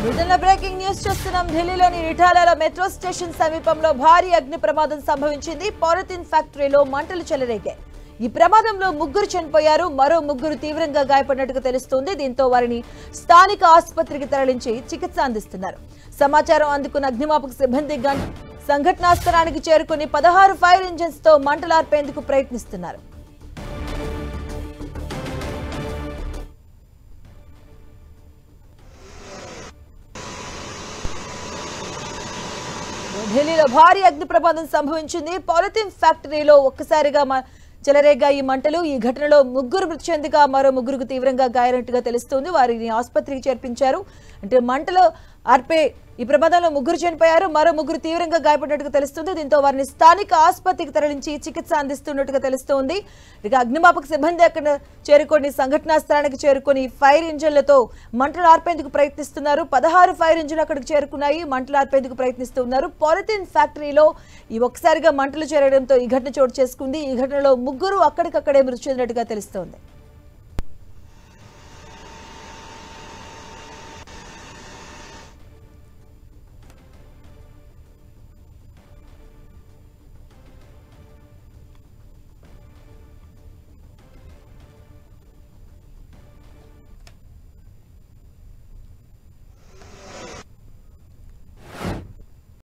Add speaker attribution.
Speaker 1: Breaking news చూస్తున్నాం. ఢిల్లీలోని ఇటాలాలో metro station సమీపంలో భారీ అగ్ని ప్రమాదం సంభవించింది. పాలిథిన్ ఫ్యాక్టరీలో మంటలు చెలరేగాయి. ఈ ప్రమాదంలో ముగ్గురు చనిపోయారు, మరో ముగ్గురు తీవ్రంగా గాయపడినట్టుగా తెలుస్తోంది. దీంతో వారిని స్థానిక ఆసుపత్రికి తరలించి చికిత్స అందిస్తున్నారు. సమాచారం అందుకున్న అగ్నిమాపక సిబ్బంది సంఘటనా స్థలానికి చేరుకుని 16 ఫైర్ ఇంజిన్స్ తో మంటలార్పేందుకు ప్రయత్నిస్తున్నారు. ఢిల్లీలో భారీ అగ్ని ప్రమాదం సంభవించింది. పాలిథిన్ ఫ్యాక్టరీలో ఒక్కసారిగా చెలరేగా ఈ మంటలు. ఈ ఘటనలో ముగ్గురు మృతి చెందగా మరో ముగ్గురుకు తీవ్రంగా గాయమైనట్టుగా తెలుస్తోంది. వారిని ఆసుపత్రికి చేర్పించారు. అంటే మంటలు ఆర్పే ఈ ప్రమాదంలో ముగ్గురు చనిపోయారు, మరో ముగ్గురు తీవ్రంగా గాయపడినట్టుగా తెలుస్తుంది. దీంతో వారిని స్థానిక ఆసుపత్రికి తరలించి చికిత్స అందిస్తున్నట్టుగా తెలుస్తోంది. ఇక అగ్నిమాపక సిబ్బంది అక్కడ చేరుకొని సంఘటనా స్థలానికి చేరుకొని ఫైర్ ఇంజన్లతో మంటలు ఆర్పేందుకు ప్రయత్నిస్తున్నారు. 16 ఫైర్ ఇంజన్లు అక్కడికి చేరుకున్నాయి, మంటలు ఆర్పేందుకు ప్రయత్నిస్తున్నారు. పాలిథిన్ ఫ్యాక్టరీలో ఈ ఒక్కసారిగా మంటలు చేరడంతో ఈ ఘటన చోటు చేసుకుంది. ఈ ఘటనలో ముగ్గురు అక్కడికక్కడే మృతి చెందినట్టుగా తెలుస్తోంది.